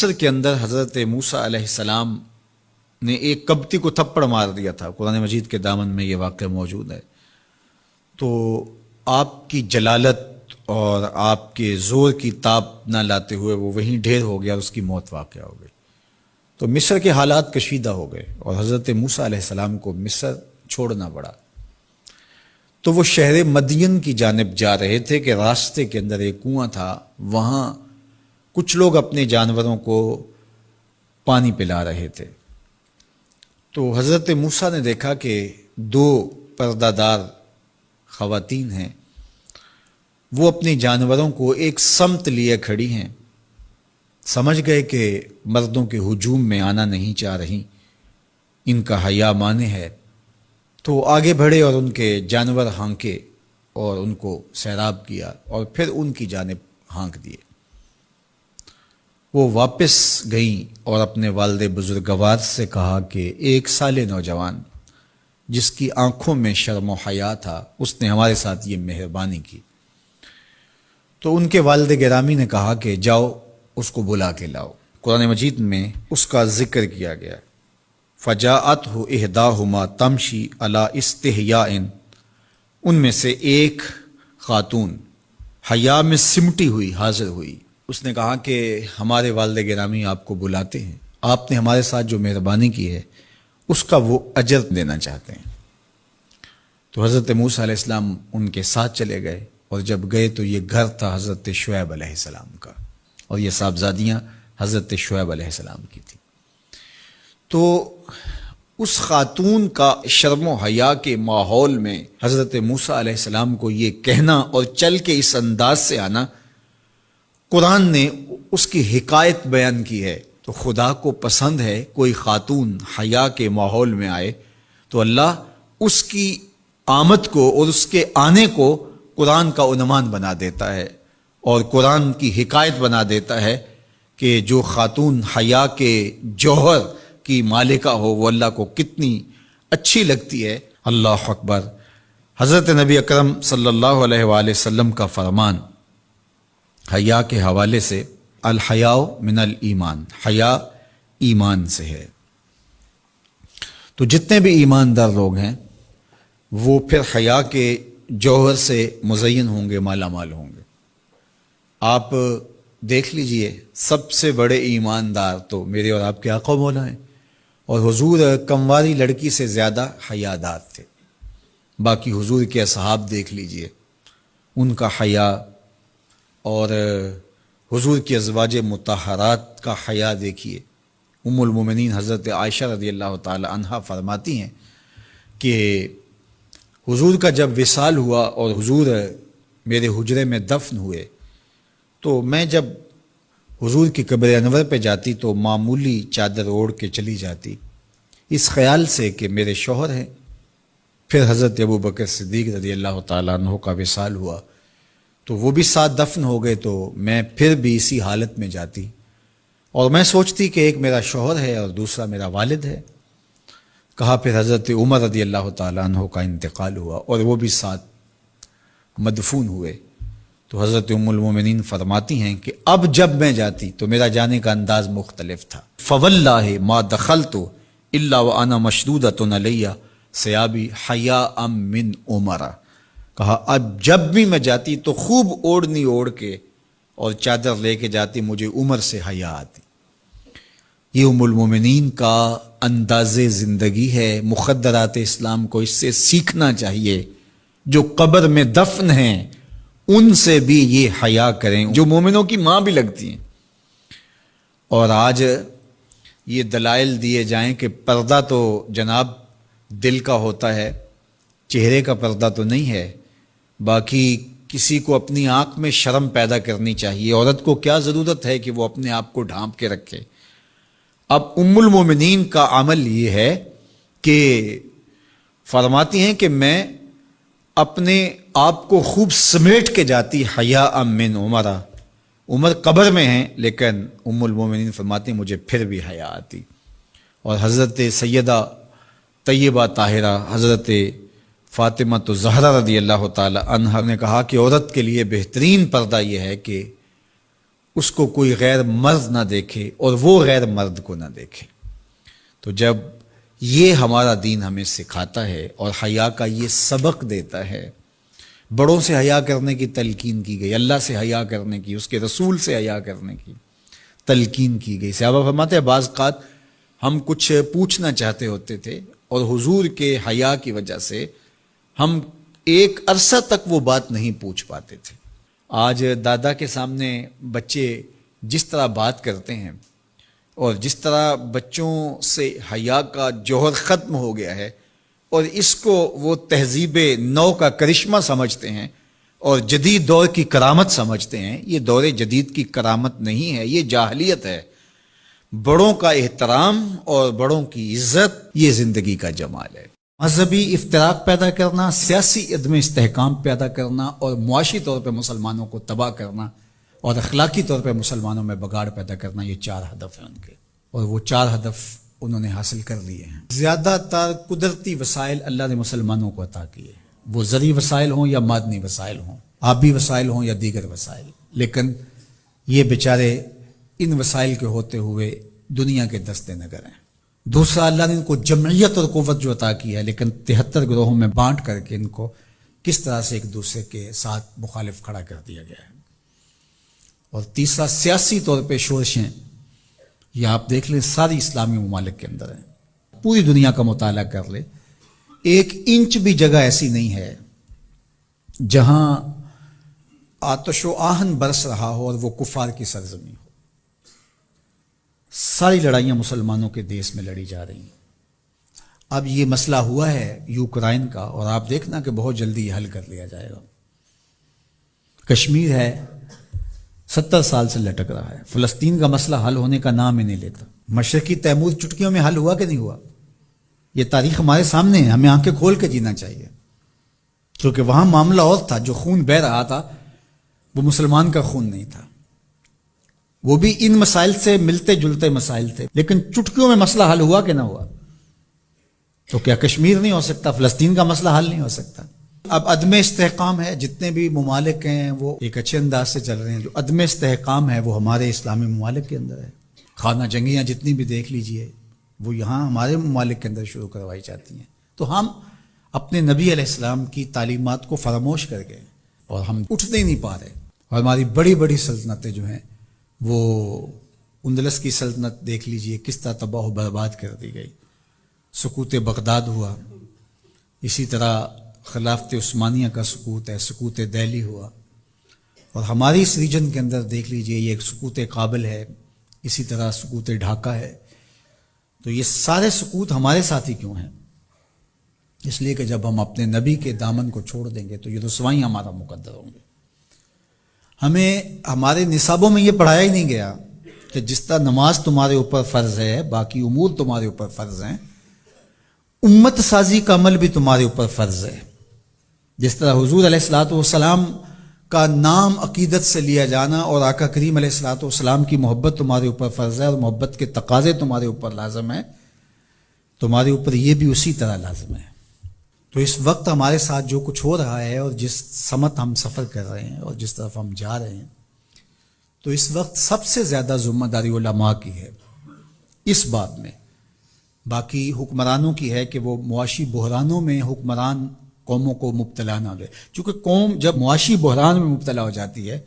مصر کے اندر حضرت موسیٰ علیہ السلام نے ایک کبتی کو تھپڑ مار دیا تھا. قرآن مجید کے دامن میں یہ واقعہ موجود ہے. تو آپ کی جلالت اور آپ کے زور کی تاب نہ لاتے ہوئے وہ وہیں ڈھیر ہو گیا اور اس کی موت واقع ہو گئی. تو مصر کے حالات کشیدہ ہو گئے اور حضرت موسیٰ علیہ السلام کو مصر چھوڑنا پڑا. تو وہ شہر مدین کی جانب جا رہے تھے کہ راستے کے اندر ایک کنواں تھا، وہاں کچھ لوگ اپنے جانوروں کو پانی پلا رہے تھے. تو حضرت موسیٰ نے دیکھا کہ دو پردہ دار خواتین ہیں، وہ اپنے جانوروں کو ایک سمت لیے کھڑی ہیں. سمجھ گئے کہ مردوں کے ہجوم میں آنا نہیں چاہ رہی، ان کا حیا مانے ہے. تو آگے بڑھے اور ان کے جانور ہانکے اور ان کو سیراب کیا اور پھر ان کی جانب ہانک دیے. وہ واپس گئیں اور اپنے والد بزرگوار سے کہا کہ ایک سالے نوجوان جس کی آنکھوں میں شرم و حیا تھا، اس نے ہمارے ساتھ یہ مہربانی کی. تو ان کے والد گرامی نے کہا کہ جاؤ اس کو بلا کے لاؤ. قرآن مجید میں اس کا ذکر کیا گیا. فجاءتہ احداہما تمشی علی استحیاء، ان میں سے ایک خاتون حیا میں سمٹی ہوئی حاضر ہوئی. اس نے کہا کہ ہمارے والد گرامی آپ کو بلاتے ہیں، آپ نے ہمارے ساتھ جو مہربانی کی ہے اس کا وہ اجر دینا چاہتے ہیں. تو حضرت موسیٰ علیہ السلام ان کے ساتھ چلے گئے اور جب گئے تو یہ گھر تھا حضرت شعیب علیہ السلام کا اور یہ صاحبزادیاں حضرت شعیب علیہ السلام کی تھیں. تو اس خاتون کا شرم و حیا کے ماحول میں حضرت موسیٰ علیہ السلام کو یہ کہنا اور چل کے اس انداز سے آنا، قرآن نے اس کی حکایت بیان کی ہے. تو خدا کو پسند ہے کوئی خاتون حیا کے ماحول میں آئے تو اللہ اس کی آمد کو اور اس کے آنے کو قرآن کا عنوان بنا دیتا ہے اور قرآن کی حکایت بنا دیتا ہے کہ جو خاتون حیا کے جوہر کی مالکہ ہو وہ اللہ کو کتنی اچھی لگتی ہے. اللہ اکبر. حضرت نبی اکرم صلی اللہ علیہ وآلہ وسلم کا فرمان حیا کے حوالے سے، الحیاء من الایمان، حیا ایمان سے ہے. تو جتنے بھی ایماندار لوگ ہیں وہ پھر حیا کے جوہر سے مزین ہوں گے، مالا مال ہوں گے. آپ دیکھ لیجئے سب سے بڑے ایماندار تو میرے اور آپ کے آقا مولا ہیں، اور حضور کمواری لڑکی سے زیادہ حیادار تھے. باقی حضور کے اصحاب دیکھ لیجئے، ان کا حیا اور حضور کی ازواج مطہرات کا حیا دیکھیے. ام المومنین حضرت عائشہ رضی اللہ تعالی عنہا فرماتی ہیں کہ حضور کا جب وصال ہوا اور حضور میرے حجرے میں دفن ہوئے تو میں جب حضور کی قبر انور پہ جاتی تو معمولی چادر اوڑھ کے چلی جاتی اس خیال سے کہ میرے شوہر ہیں. پھر حضرت ابوبکر صدیق رضی اللہ تعالیٰ عنہ کا وصال ہوا تو وہ بھی ساتھ دفن ہو گئے، تو میں پھر بھی اسی حالت میں جاتی اور میں سوچتی کہ ایک میرا شوہر ہے اور دوسرا میرا والد ہے. کہا پھر حضرت عمر رضی اللہ تعالیٰ عنہ کا انتقال ہوا اور وہ بھی ساتھ مدفون ہوئے. تو حضرت ام المومنین فرماتی ہیں کہ اب جب میں جاتی تو میرا جانے کا انداز مختلف تھا. فواللہ ما دخلت الا وانا مشدودۃ علی ثیابی حیاء من عمر. کہا اب جب بھی میں جاتی تو خوب اوڑھنی اوڑھ کے اور چادر لے کے جاتی، مجھے عمر سے حیا آتی. یہ ام المومنین کا انداز زندگی ہے. مخدرات اسلام کو اس سے سیکھنا چاہیے. جو قبر میں دفن ہیں ان سے بھی یہ حیا کریں، جو مومنوں کی ماں بھی لگتی ہیں. اور آج یہ دلائل دیے جائیں کہ پردہ تو جناب دل کا ہوتا ہے، چہرے کا پردہ تو نہیں ہے. باقی کسی کو اپنی آنکھ میں شرم پیدا کرنی چاہیے. عورت کو کیا ضرورت ہے کہ وہ اپنے آپ کو ڈھانپ کے رکھے. اب ام المومنین کا عمل یہ ہے کہ فرماتی ہیں کہ میں اپنے آپ کو خوب سمیٹ کے جاتی حیاء من عمر. عمر قبر میں ہیں لیکن ام المومنین فرماتی ہیں مجھے پھر بھی حیا آتی. اور حضرت سیدہ طیبہ طاہرہ حضرت فاطمہ الزہرا رضی اللہ تعالی عنہا نے کہا کہ عورت کے لیے بہترین پردہ یہ ہے کہ اس کو کوئی غیر مرد نہ دیکھے اور وہ غیر مرد کو نہ دیکھے۔ تو جب یہ ہمارا دین ہمیں سکھاتا ہے اور حیا کا یہ سبق دیتا ہے، بڑوں سے حیا کرنے کی تلقین کی گئی، اللہ سے حیا کرنے کی، اس کے رسول سے حیا کرنے کی تلقین کی گئی۔ صحابہ فرماتے ہیں بعض اوقات ہم کچھ پوچھنا چاہتے ہوتے تھے اور حضور کے حیا کی وجہ سے ہم ایک عرصہ تک وہ بات نہیں پوچھ پاتے تھے۔ آج دادا کے سامنے بچے جس طرح بات کرتے ہیں اور جس طرح بچوں سے حیا کا جوہر ختم ہو گیا ہے اور اس کو وہ تہذیب نو کا کرشمہ سمجھتے ہیں اور جدید دور کی کرامت سمجھتے ہیں، یہ دور جدید کی کرامت نہیں ہے، یہ جاہلیت ہے۔ بڑوں کا احترام اور بڑوں کی عزت یہ زندگی کا جمال ہے۔ مذہبی افتراق پیدا کرنا، سیاسی عدم استحکام پیدا کرنا اور معاشی طور پہ مسلمانوں کو تباہ کرنا اور اخلاقی طور پہ مسلمانوں میں بگاڑ پیدا کرنا، یہ 4 ہدف ہیں ان کے، اور وہ 4 ہدف انہوں نے حاصل کر لیے ہیں۔ زیادہ تر قدرتی وسائل اللہ نے مسلمانوں کو عطا کیے، وہ زرعی وسائل ہوں یا معدنی وسائل ہوں، آبی وسائل ہوں یا دیگر وسائل، لیکن یہ بیچارے ان وسائل کے ہوتے ہوئے دنیا کے دستے نگر ہیں۔ دوسرا، اللہ نے ان کو جمعیت اور قوت جو عطا کی ہے، لیکن 73 گروہوں میں بانٹ کر کے ان کو کس طرح سے ایک دوسرے کے ساتھ مخالف کھڑا کر دیا گیا ہے۔ اور تیسرا، سیاسی طور پہ شورشیں، یہ آپ دیکھ لیں ساری اسلامی ممالک کے اندر ہیں، پوری دنیا کا مطالعہ کر لیں، 1 انچ بھی جگہ ایسی نہیں ہے جہاں آتش و آہن برس رہا ہو اور وہ کفار کی سرزمین ہو۔ ساری لڑائیاں مسلمانوں کے دیس میں لڑی جا رہی ہیں۔ اب یہ مسئلہ ہوا ہے یوکرائن کا، اور آپ دیکھنا کہ بہت جلدی یہ حل کر لیا جائے گا۔ کشمیر ہے 70 سال سے لٹک رہا ہے، فلسطین کا مسئلہ حل ہونے کا نام ہی نہیں لیتا۔ مشرقی تیمور چٹکیوں میں حل ہوا کہ نہیں ہوا؟ یہ تاریخ ہمارے سامنے ہے، ہمیں آنکھیں کھول کے جینا چاہیے، کیونکہ وہاں معاملہ اور تھا، جو خون بہہ رہا تھا وہ مسلمان کا خون نہیں تھا، وہ بھی ان مسائل سے ملتے جلتے مسائل تھے، لیکن چٹکیوں میں مسئلہ حل ہوا کہ نہ ہوا؟ تو کیا کشمیر نہیں ہو سکتا؟ فلسطین کا مسئلہ حل نہیں ہو سکتا؟ اب عدم استحکام ہے، جتنے بھی ممالک ہیں وہ ایک اچھے انداز سے چل رہے ہیں، جو عدم استحکام ہے وہ ہمارے اسلامی ممالک کے اندر ہے۔ خانہ جنگیاں جتنی بھی دیکھ لیجئے وہ یہاں ہمارے ممالک کے اندر شروع کروائی جاتی ہیں۔ تو ہم اپنے نبی علیہ السلام کی تعلیمات کو فراموش کر گئے اور ہم اٹھنے ہی نہیں پا رہے، اور ہماری بڑی بڑی سلطنتیں جو ہیں، وہ اندلس کی سلطنت دیکھ لیجئے کس طرح تباہ و برباد کر دی گئی، سقوط بغداد ہوا، اسی طرح خلافت عثمانیہ کا سقوط ہے، سقوط دہلی ہوا، اور ہماری اس ریجن کے اندر دیکھ لیجئے یہ ایک سقوط کابل ہے، اسی طرح سقوط ڈھاکہ ہے۔ تو یہ سارے سقوط ہمارے ساتھ ہی کیوں ہیں؟ اس لیے کہ جب ہم اپنے نبی کے دامن کو چھوڑ دیں گے تو یہ رسوائی ہمارا مقدر ہوں گے۔ ہمیں ہمارے نصابوں میں یہ پڑھایا ہی نہیں گیا کہ جس طرح نماز تمہارے اوپر فرض ہے، باقی امور تمہارے اوپر فرض ہیں، امت سازی کا عمل بھی تمہارے اوپر فرض ہے۔ جس طرح حضور علیہ الصلوۃ والسلام کا نام عقیدت سے لیا جانا اور آقا کریم علیہ الصلوۃ والسلام کی محبت تمہارے اوپر فرض ہے اور محبت کے تقاضے تمہارے اوپر لازم ہیں، تمہارے اوپر یہ بھی اسی طرح لازم ہے۔ تو اس وقت ہمارے ساتھ جو کچھ ہو رہا ہے اور جس سمت ہم سفر کر رہے ہیں اور جس طرف ہم جا رہے ہیں، تو اس وقت سب سے زیادہ ذمہ داری علماء کی ہے اس بات میں، باقی حکمرانوں کی ہے کہ وہ معاشی بحرانوں میں حکمران قوموں کو مبتلا نہ دے، چونکہ قوم جب معاشی بحران میں مبتلا ہو جاتی ہے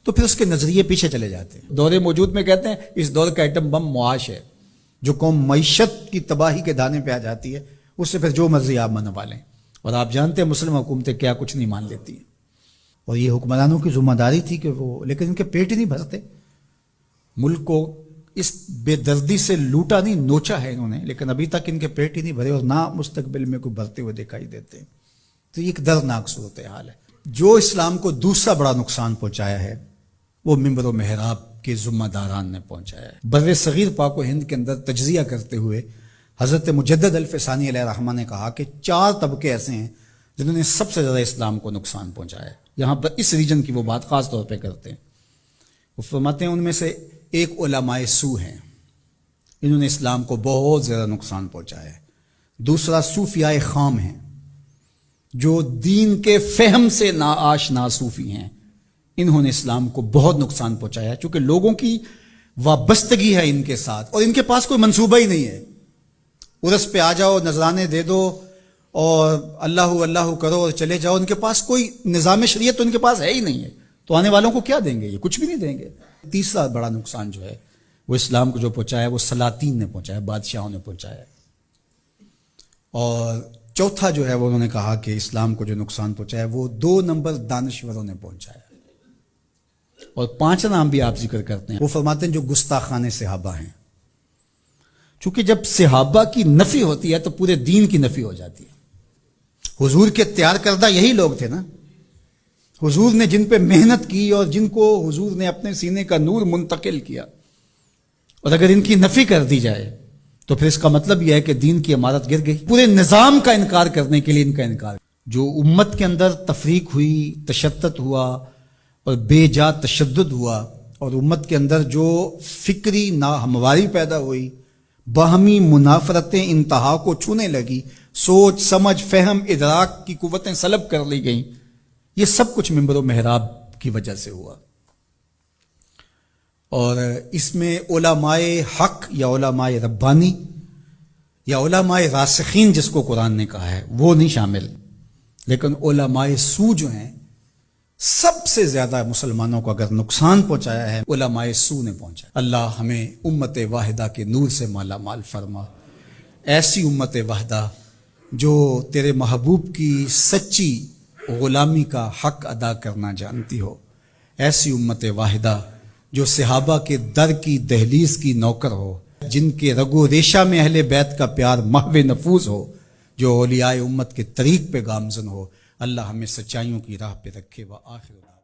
تو پھر اس کے نظریے پیچھے چلے جاتے ہیں۔ دور موجود میں کہتے ہیں اس دور کا ایٹم بم معاش ہے، جو قوم معیشت کی تباہی کے دانے پہ آ جاتی ہے اس سے پھر جو مرضی آپ منوا لیں، اور آپ جانتے ہیں مسلم حکومتیں کیا کچھ نہیں مان لیتی ہیں، اور یہ حکمرانوں کی ذمہ داری تھی کہ وہ، لیکن ان کے پیٹ ہی نہیں بھرتے، ملک کو اس بے دردی سے لوٹا نہیں، نوچا ہے انہوں نے، لیکن ابھی تک ان کے پیٹ ہی نہیں بھرے اور نہ مستقبل میں کوئی بھرتے ہوئے دکھائی دیتے ہیں۔ تو یہ ایک دردناک صورتحال ہے۔ جو اسلام کو دوسرا بڑا نقصان پہنچایا ہے وہ منبر و محراب کے ذمہ داران نے پہنچایا ہے۔ بر صغیر پاک و ہند کے اندر تجزیہ کرتے ہوئے حضرت مجدد الفسانی علیہ الرحمہ نے کہا کہ 4 طبقے ایسے ہیں جنہوں نے سب سے زیادہ اسلام کو نقصان پہنچایا ہے۔ یہاں پر اس ریجن کی وہ بات خاص طور پہ کرتے ہیں، وہ فرماتے ہیں ان میں سے ایک علماء سو ہیں، انہوں نے اسلام کو بہت زیادہ نقصان پہنچایا ہے۔ دوسرا صوفیاء خام ہیں، جو دین کے فہم سے ناآشنا صوفی ہیں، انہوں نے اسلام کو بہت نقصان پہنچایا، چونکہ لوگوں کی وابستگی ہے ان کے ساتھ، اور ان کے پاس کوئی منصوبہ ہی نہیں ہے۔ عرس پہ آ جاؤ، نذرانے دے دو اور اللہ اللہ کرو اور چلے جاؤ، ان کے پاس کوئی نظام شریعت تو ان کے پاس ہے ہی نہیں ہے، تو آنے والوں کو کیا دیں گے؟ یہ کچھ بھی نہیں دیں گے۔ تیسرا بڑا نقصان جو ہے وہ اسلام کو جو پہنچایا وہ سلاطین نے پہنچایا، بادشاہوں نے پہنچایا۔ اور چوتھا جو ہے وہ انہوں نے کہا کہ اسلام کو جو نقصان پہنچایا وہ 2 نمبر دانشوروں نے پہنچایا۔ اور 5 نام بھی آپ ذکر کرتے ہیں، وہ فرماتے ہیں جو گستاخان صحابہ ہیں، چونکہ جب صحابہ کی نفی ہوتی ہے تو پورے دین کی نفی ہو جاتی ہے۔ حضور کے تیار کردہ یہی لوگ تھے نا، حضور نے جن پہ محنت کی اور جن کو حضور نے اپنے سینے کا نور منتقل کیا، اور اگر ان کی نفی کر دی جائے تو پھر اس کا مطلب یہ ہے کہ دین کی عمارت گر گئی۔ پورے نظام کا انکار کرنے کے لیے ان کا انکار، جو امت کے اندر تفریق ہوئی، تشتت ہوا اور بے جا تشدد ہوا، اور امت کے اندر جو فکری ناہمواری پیدا ہوئی، باہمی منافرتیں انتہا کو چھونے لگی، سوچ سمجھ فہم ادراک کی قوتیں سلب کر لی گئیں، یہ سب کچھ منبر و محراب کی وجہ سے ہوا۔ اور اس میں علماء حق یا علماء ربانی یا علماء راسخین جس کو قرآن نے کہا ہے وہ نہیں شامل، لیکن علماء سو جو ہیں سب سے زیادہ مسلمانوں کو اگر نقصان پہنچایا ہے علماء سو نے پہنچایا۔ اللہ ہمیں امت واحدہ کے نور سے مالا مال فرما، ایسی امت واحدہ جو تیرے محبوب کی سچی غلامی کا حق ادا کرنا جانتی ہو، ایسی امت واحدہ جو صحابہ کے در کی دہلیز کی نوکر ہو، جن کے رگ و ریشہ میں اہل بیت کا پیار محو نفوذ ہو، جو اولیاء امت کے طریق پہ گامزن ہو۔ اللہ ہمیں سچائیوں کی راہ پہ رکھے۔ وآخر